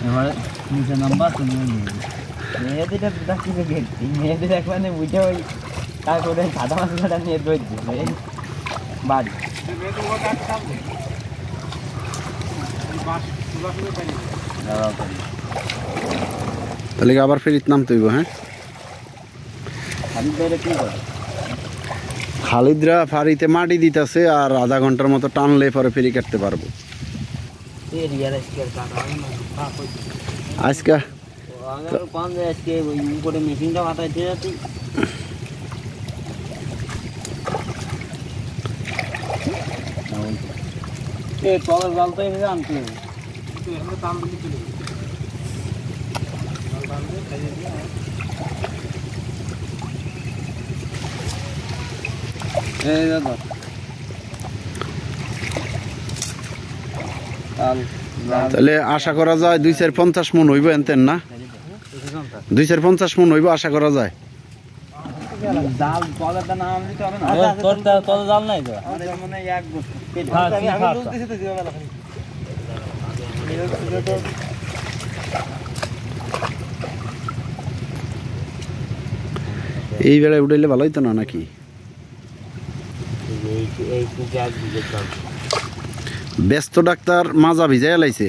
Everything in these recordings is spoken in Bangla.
এবার নিচে নাম্বার তুমি মেয়েদের মেয়েদের একবারে বুঝে ওই তারপরে সাদা মাছটা নিয়ে দৌড়ছে বাড়ি তাহলে আবার ফেরিত নামতে হইব। হ্যাঁ, খালিদরা ফাড়িতে মাটি দিতেছে আর আধা ঘন্টার মতো টানলে পরে ফেরি কাটতে পারবো। আজকে উপরে মেশিনটা মাথায় দিয়ে যাচ্ছি তলের জালটা এসে আনতে হবে তাহলে আশা করা যায় 250 মন হইব এনতেন না? 250 মন হইব আশা করা যায়। জাল তলেরটা নাম দিতে হবে না, তলে জাল নাই তো মানে এক এই বেলায় উঠাইলে ভালো হইতো না নাকি? ব্যস্ত ডাক্তার মাজা ভিজাই লাইছে।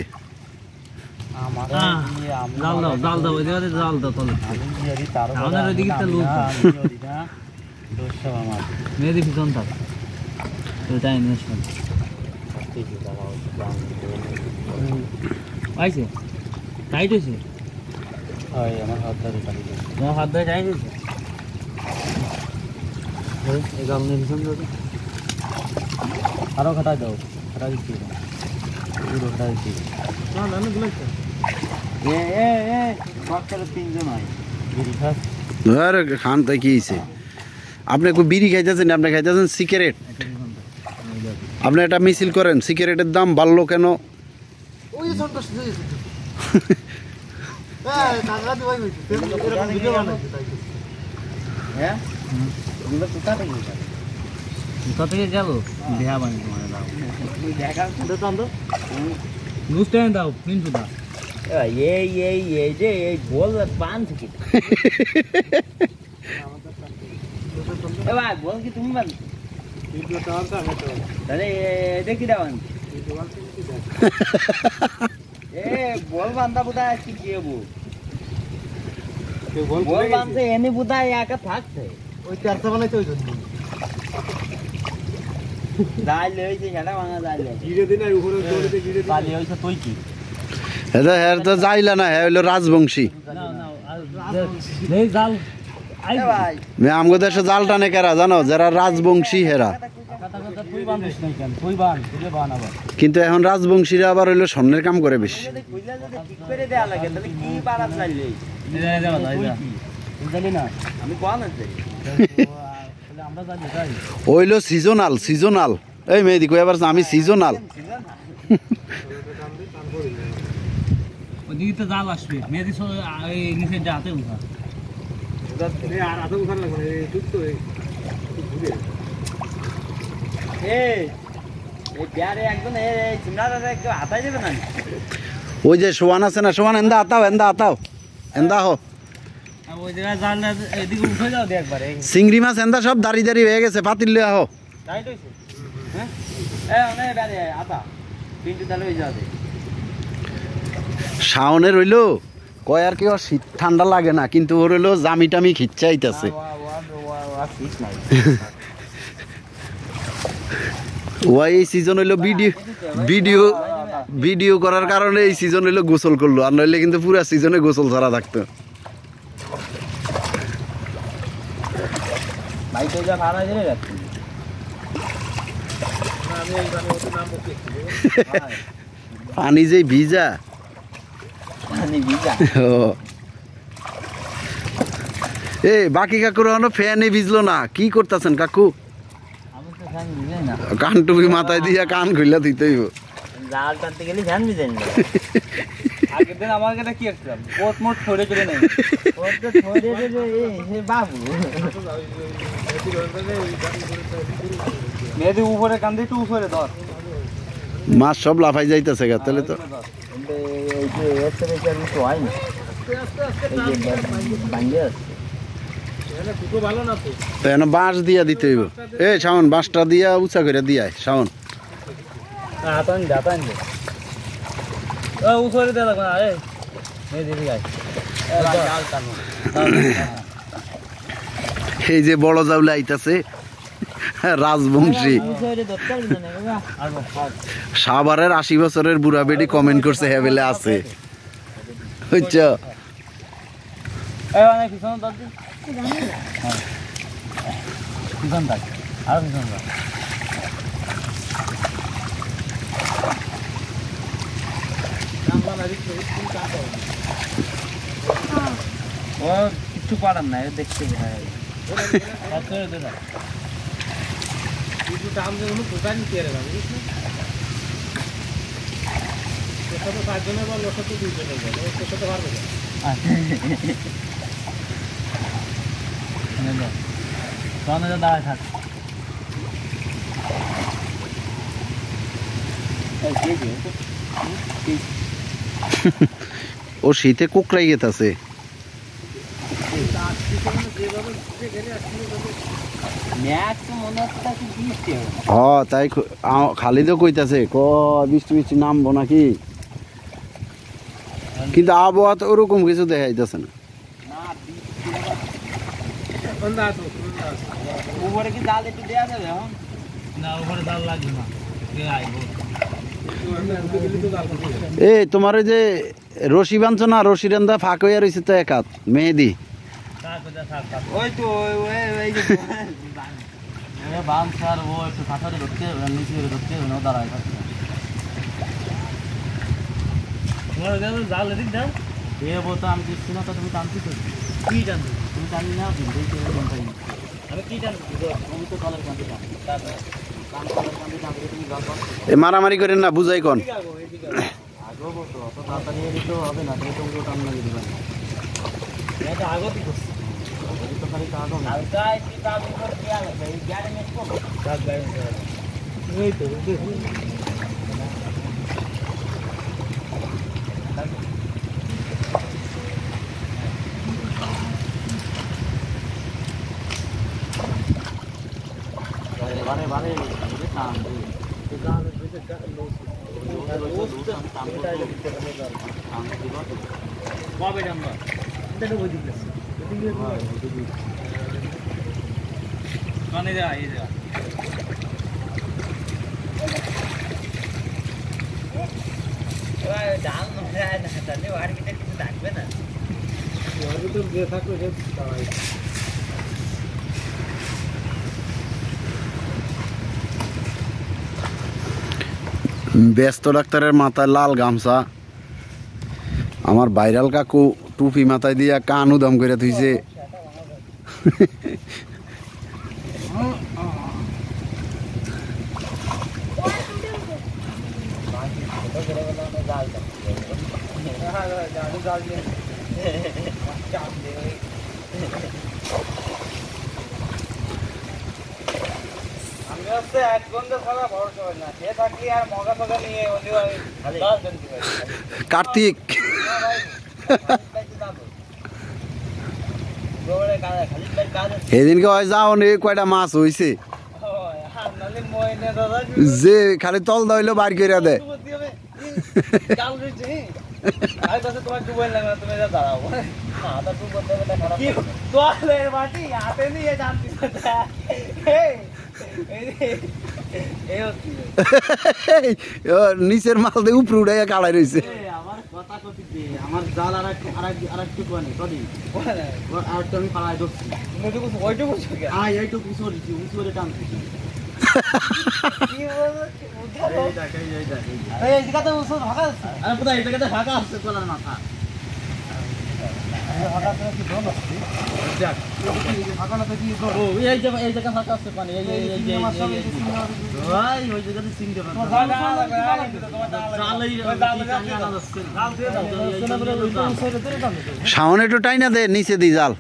হাত ধরে টাইট হয়েছে আরো খাটাই দাও, খাটাই দিচ্ছি খান তাই কি হয়েছে? আপনি বিড়ি খাইতেছেন, আপনি খাইতেছেন সিগারেট। আপনি একটা মিছিল করেন, সিগারেটের দাম বাড়লো কেন? গেল দাও তিনশো এই বল পান থেকে বল কি তুমি বান এটা কি দেওয়ান বল বান্ধা বোধহয় কি দেবো বল বানছে এনে বোধহয় একা থাকছে ওই চারটা বানাইছে ওই জন্য জাল হয়েছে সেটা ভাঙা জাল পালি হয়েছে তুই কি তো যাইলা না, হ্যাঁ হইলো রাজবংশী। আমগো দেশে জাল টানে কারা জানো? যারা রাজবংশী হেরা। কিন্তু এখন রাজবংশীরা আবার হইলো স্বর্ণের কাম করে বেশি। হইলো সিজনাল সিজনাল। এই মেয়েদি কই আবার আমি সিজনাল। ওদিকে জাল আসবে মেয়েদি নিচে যাতে উঠা ওই যে সোয়ান আছে না, সোয়ান এন্দা আতাও এন্দা আতাও এন্দা হো চিংড়ি মাছ এন্দা সব দাঁড়ি দাঁড়ি হয়ে গেছে, পাতিল লিয়া হো। শাওনের হইলো কয় আর কি শীত ঠান্ডা লাগে না, কিন্তু ওর হইলো জামি টামি খিচ্ছাইতেছে। ওই এই সিজন হইলো ভিডিও ভিডিও করার কারণে এই সিজন হইলো গোসল করলো, আর নইলে কিন্তু পুরা সিজনে গোসল ছাড়া থাকতো। পানি যে ভিজা এ বাকি কাকুর ফ্যানে ভিজলো না, কি করতেছেন কাকু? কান টুপি মাথায় দিয়া কান খুললা দিতে হইব। জাল টানতে গেলে ফ্যান ভিজে না। আগের দিন আমার কাছে কি আসলাম কোট মোট ছড়ে চলে নাই কোট তো ছড়ে রে এই বাবু মেয়েদের উপরে কান দিয়ে একটু উপরে ধর, মাছ সব লাফাই যাইতেছে গা। তাহলে তো কিন্তু এই যে এর থেকে আর কিছু হয় না এই যে ভাঙে আছে তো এনে বাঁশ দিয়া দিতে হইব এ শাওন বাঁশটা দিয়া উঁচা করে দিয়ায় শাওন হাতান দে উঠরে দে লাগবে না এই দিদি গাই জাল টানো এই যে বড় জাউলা আইতাছে রাজবংশী সাভারের ৮০ বছরের বুড়া বেটি কমেন্ট করছে হ্যাঁ বেলে আছে বুঝছো ও কিছু পারার নাই দেখতে দাঁড়ায় থাক ও শীতে কোকড়াই গেতাছে তাই খালি তো কইতাছে ক বৃষ্টি বৃষ্টি নামবো নাকি কিন্তু আবহাওয়া তো ওরকম কিছু দেখাইতেছে না উপরে কি জাল একটু দেওয়া যাবে না উপরে জাল লাগবে না এ তোমার ওই যে রশি বাঁধছো না রশি রান্দা ফাঁক হইয়া রয়েছে তো এক হাত মেহেদি ওই তো ওই যে বাম স্যার ও একটু ফাঁকা ধরছে নিচে ধরছে দাঁড়ায় থাকছে জাল এদিক দাও এ বলতো আমি দিচ্ছি না তো তুমি টানছি তো কি টানছি তুমি টানি না আমি কি টানছি তুমি তো কলের কান্দি এ মারামারি করেন না বুঝাই কোন ব্যস্ত ডাক্তারের মাথায় লাল গামছা আমার ভাইরাল কাকু টুপি মাথায় দিয়া কান উদাম করে থুইছে কার্তিক সেদিনকে হয় যাও নে কয়টা মাছ হইছে যে খালি তল দইলো বার করে দে নিচের মাল দিয়ে উপরে উঠাইয়া কাড়াই রয়েছে আমার জাল আর একটু আমি পাড়ায় ধরছি এইটুকু উঁচু টানছি ফাঁকা আছে তোলার মাথা সামনে একটু টাইনা দে নিচে দি জাল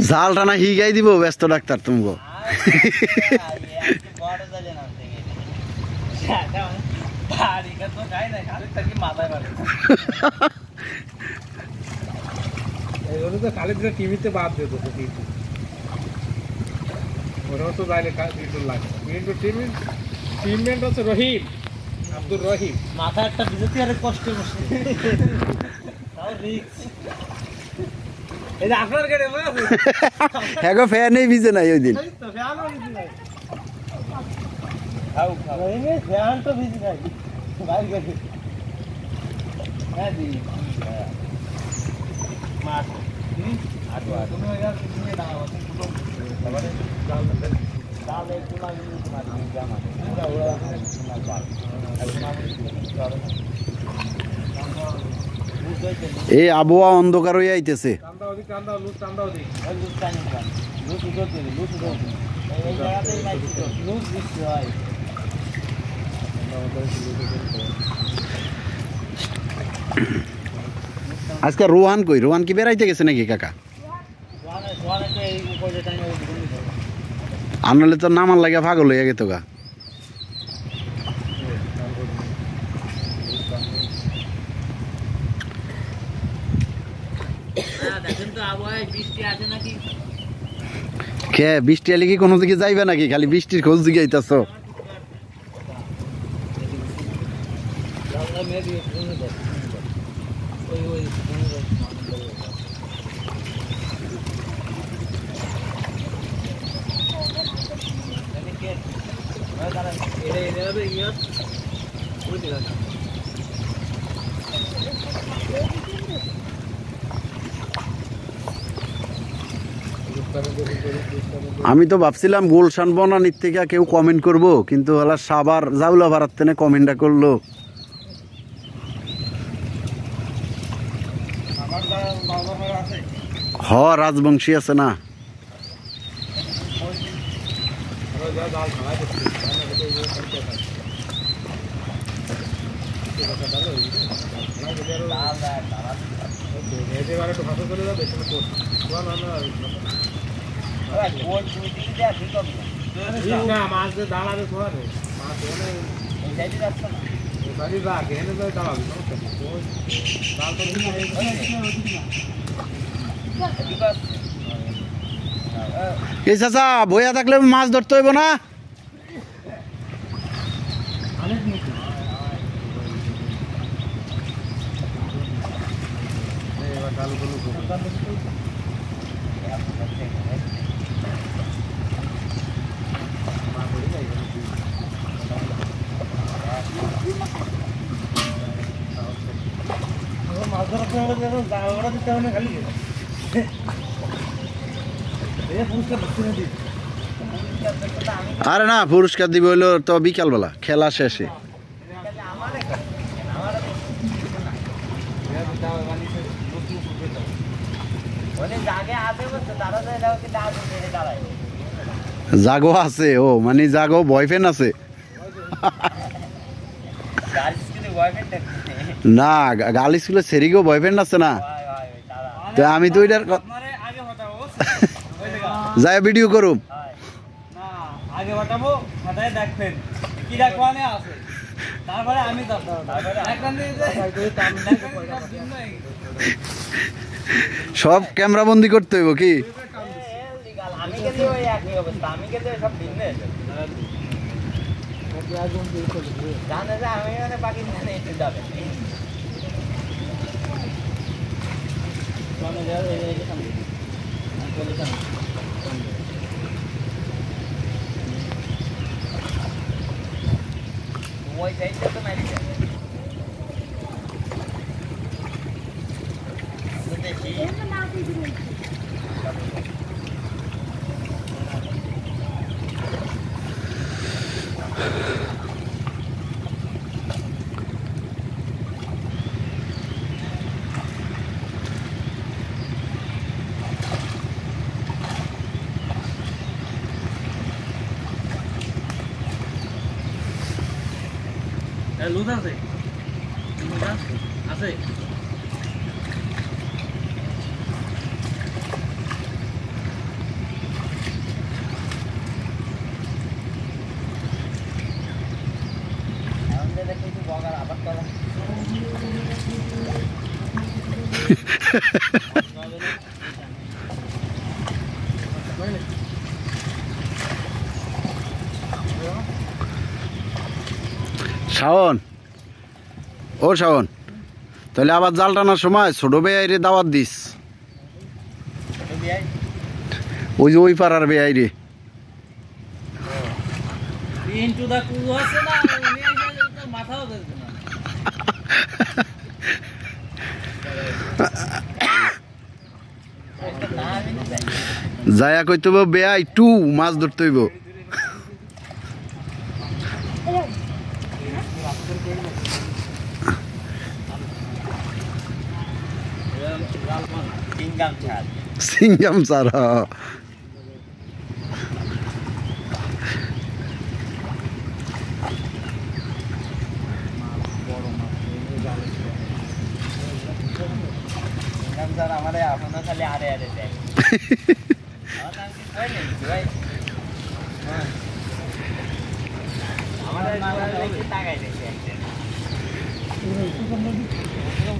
জাল টানা হিগাই দিব ব্যস্ত ডাক্তার তুমি টিভিতে বাদ দিত ওরাও তো যাইলে লাগে কিন্তু টিমমেন্ট হচ্ছে রহিম আব্দুর রহিম মাথা একটা বিজেপি আরে কষ্ট করছে তাও রিস্ক এই যে আপনার গাড়ি মনে আছে হ্যাঁ গো ফ্যানই ভিজে নাই ওই দিন তো ফ্যানও ভিজে নাই খাও খাও এই ফ্যান তো ভিজে নাই বাইরে গেছে হ্যাঁ দি মাছ আট আট তুমি यार নিয়ে দাও তারপরে ডাল একটু লাগে মাছ জামা পুরো ওরা মাছ বাল এই আবহাওয়া অন্ধকার হয়ে আইতেছে আজকে রোহান কই রোহান কি বেড়াইতে গেছে নাকি কাকা আনলে তো নামার লাগে পাগল হয়ে গেত গা কে বৃষ্টি এলে কি কোনো দিকে যাইবে নাকি খালি বৃষ্টির খোঁজ দিকে আইতাছ আমি তো ভাবছিলাম গুলশান বনানীর থেকে কেউ কমেন্ট করব কিন্তু হলা সাবার জাউলা ভাড়ার তেনে কমেন্টটা করলো হ রাজবংশী আছে না এই চাচা বইয়া থাকলে মাছ ধরতে হইব না আরে না পুরস্কার দিব হইলো তো বিকালবেলা খেলা শেষে জাগো আছে ও মানে জাগো বয়ফ্রেন্ড আছে না গার্ল স্কুলে সেরিগো বয়ফ্রেন্ড আছে না তো আমি তো এটার যাই ভিডিও করুম আগে বাটাবো মাথায় দেখবেন কি রাখওয়ানে আছে তারপরে আমি সব ক্যামেরা বন্দি করতে হইব কি আমি গেলে ওই একই অবস্থা আমি গেলে সব ভিন্ন জানে যে আমি মানে বাকি জানে একটু যাবে ওই সাইডটা তো মারি যায় লুজ আছে আছে শাওন, ও শাওন, তাহলে আবার জাল টানার সময় ছোট বেয়াইরে দাওয়াত দিস। ওই যে ওই পাড়ার বেয়াইরে। যায়া কইতে হইব বেয়াই টু মাছ ধরতে হইব। সিঙ্গাম ছাড়া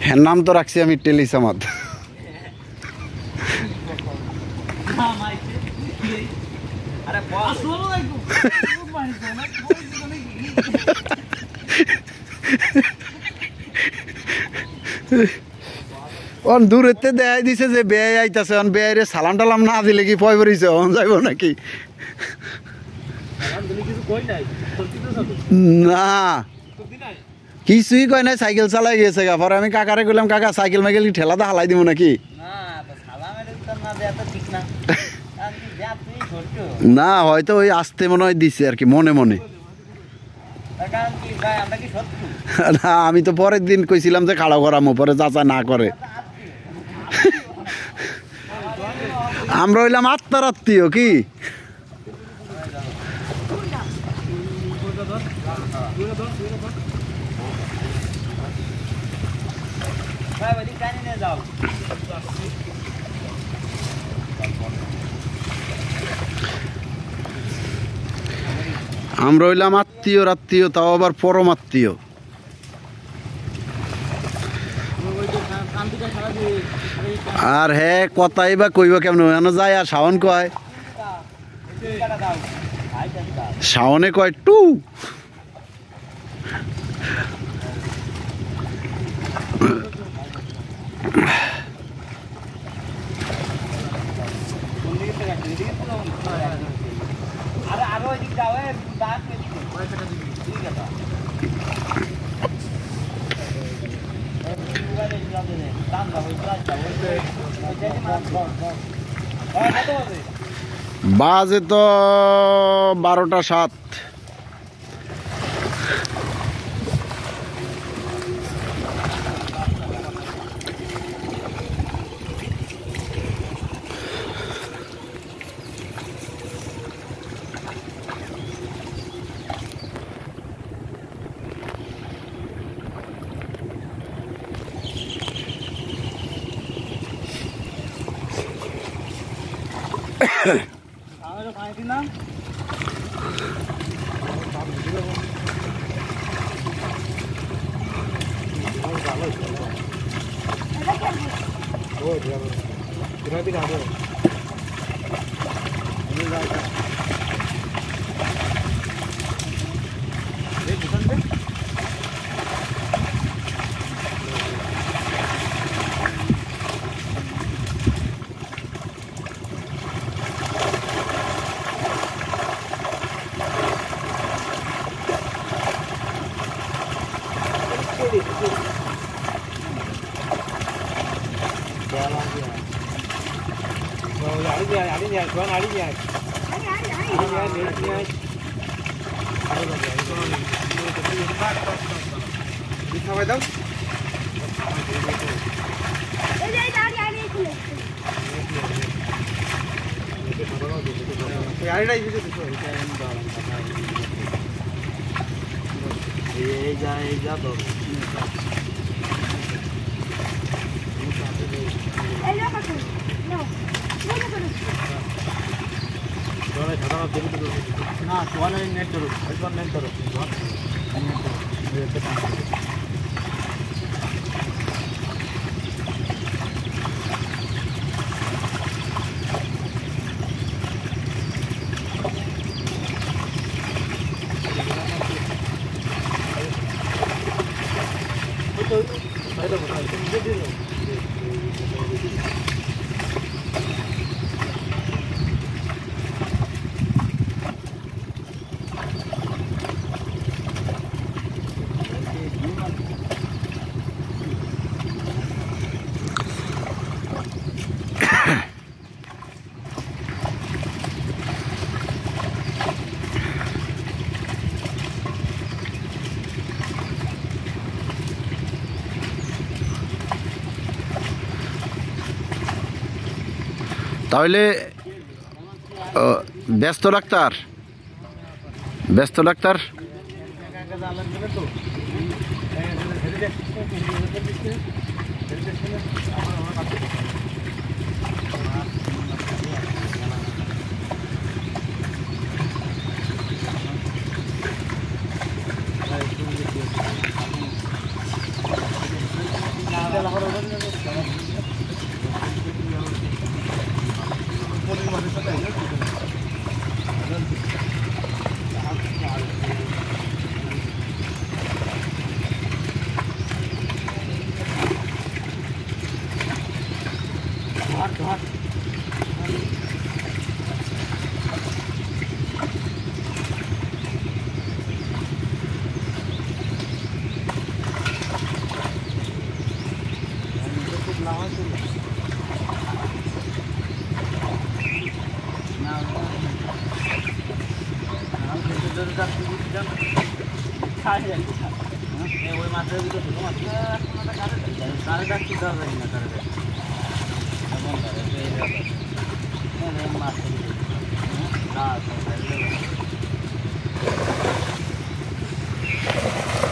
হ্যাঁ, নাম তো রাখছি আমি টেলিসামাদ। অন দূরেতে দেখাই দিছে যে বেয়াই আইতাছে, অন বেয়াইরে সালাম টালাম না দিলে কি পয় পড়িছে অন যাইব নাকি? না কিছুই কয় নাই, সাইকেল চালাই গেছে গা। পরে আমি কাকারে কইলাম কাকা সাইকেল মাইকেল কি ঠেলাতে হালাই দিব নাকি? না হয়তো ওই আসতে মনে হয় দিছে আর কি, মনে মনে। না আমি তো পরের দিন কইছিলাম যে খাড়া করামো, পরে চাচা না করে। আমরা হইলাম আত্মার আত্মীয় কি? আমরা হইলাম আত্মীয় আত্মীয়, তাও আবার পরম আত্মীয়। আর হ্যাঁ কথাই বা কইব কেমন যায়। আর শাওন কয়, শাওনে কয় টু। বাজে তো 12টা 7। না, নেট ধরো, নেট ধরো। তাহলে ব্যস্ত ডাক্তার, ব্যস্ত ডাক্তার। ওই মাছের ভিতরে ছোটো মাছ কারে ডাকতে দরকার না কারে মাছ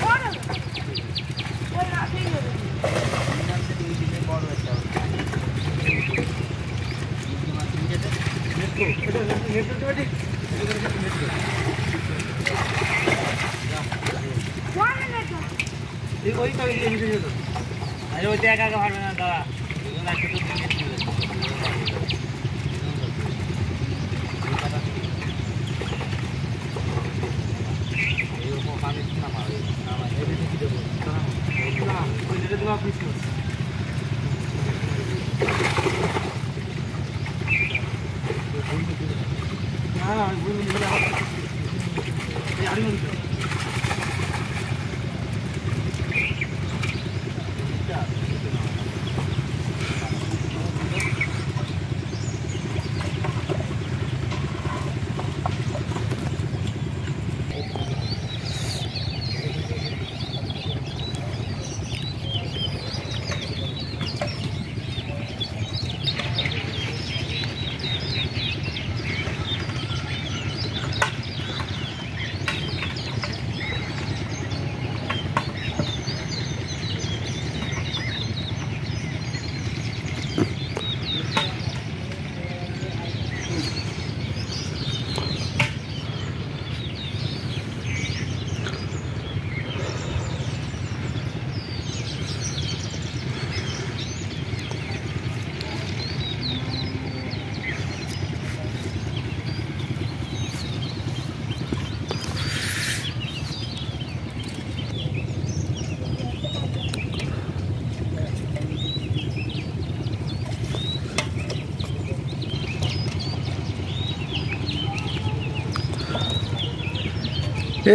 বড় একটা ওই তো আরে ওই একা একা পারবে না দাদা দুজন একসাথে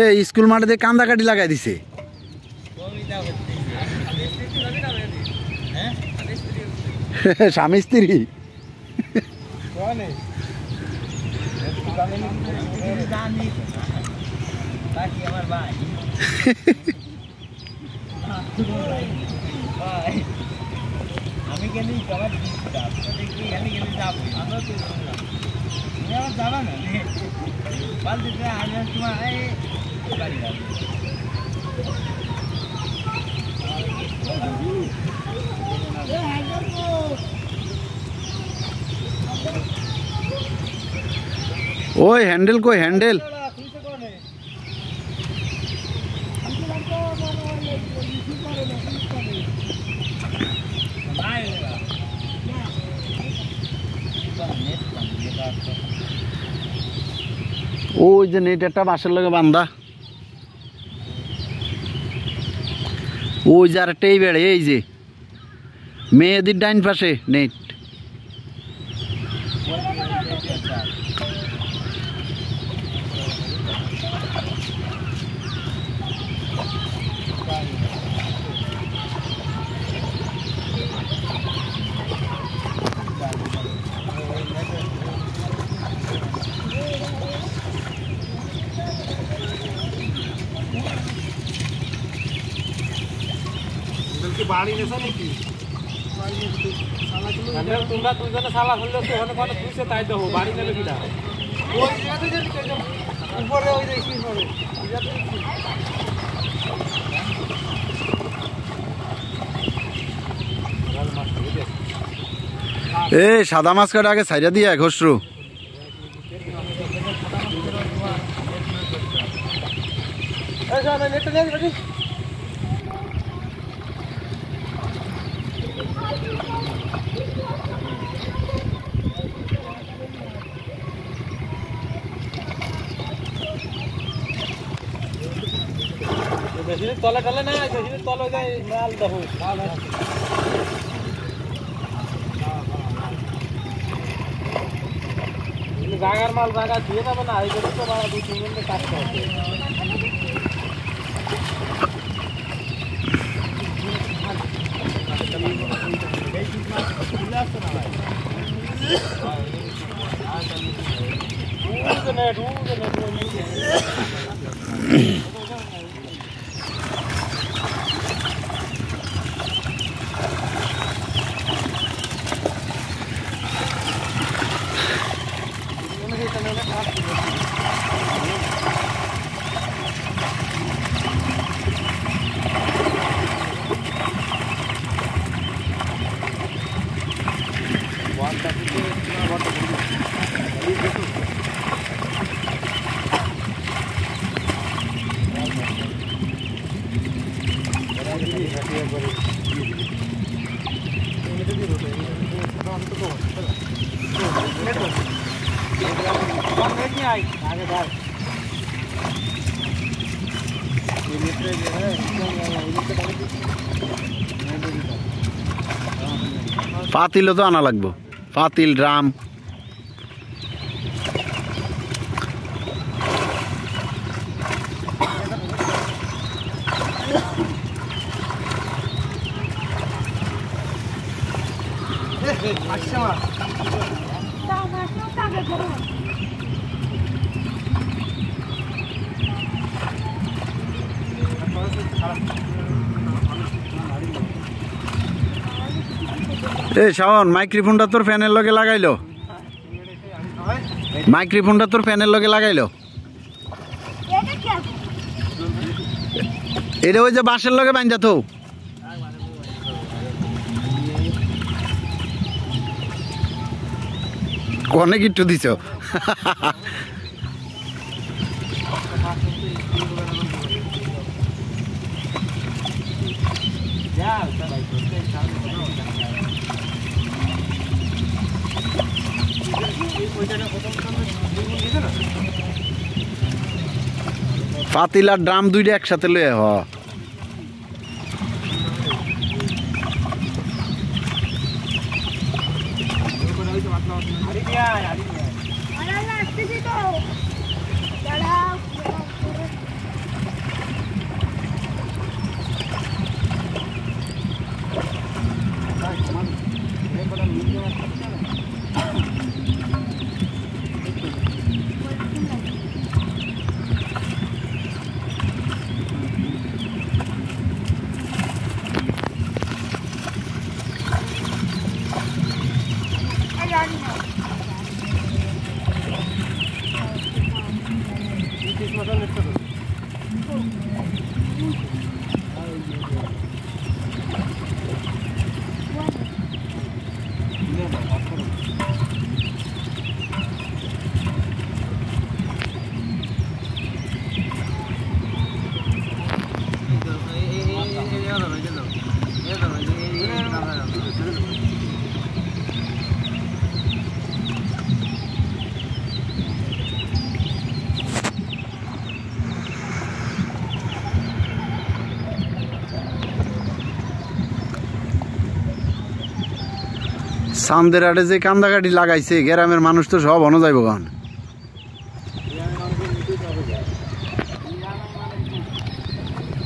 এই স্কুল মাঠে কান্দা কাটি লাগাই দিছে। স্বামী স্ত্রী আমার ভাই আমি কেন যাবার দেখি আমি কেন যাবো আমরা তো আমার যাবা না বাল দিতে আসার সময় বাড়ি যাবে ওই হ্যান্ডেল কই হ্যান্ডেল ওই যে নেট একটা বাঁশের লগে বান্ধা ওই যে আরেকটা এই বেড়ে এই যে মেয়েদের ডাইন পাশে নেট বাড়ি গেছে নাকি তোমরা দুজনে সালা করলে তো ওখানে কত দুইশো তাই দেবো বাড়ি নেবে কিনা উপরে ওই দেখি এ সাদা মাছ কাটা আগে সাইডা দিয়ে খসরু তলে টলে না তলে যায় মাল দেখো জাগার মাল জায়গা দিয়ে যাবে না এই তো বাড়া 2-3 মিনিটে কাটতে হবে পাতিলও তো আনা লাগবো পাতিল ড্রাম এ শাওন মাইক্রোফোনটা তোর ফ্যানের লগে লাগাইলো মাইক্রোফোনটা তোর ফ্যানের লগে লাগাইলো এটা ওই যে বাঁশের লগে বাইন্দা তো অনেক একটু দিছ পাতিল আর ড্রাম দুইটা একসাথে লয়ে হ সামদের আড়ে যে কান্দাকাটি লাগাইছে গ্রামের মানুষ তো সব অন যাইব গান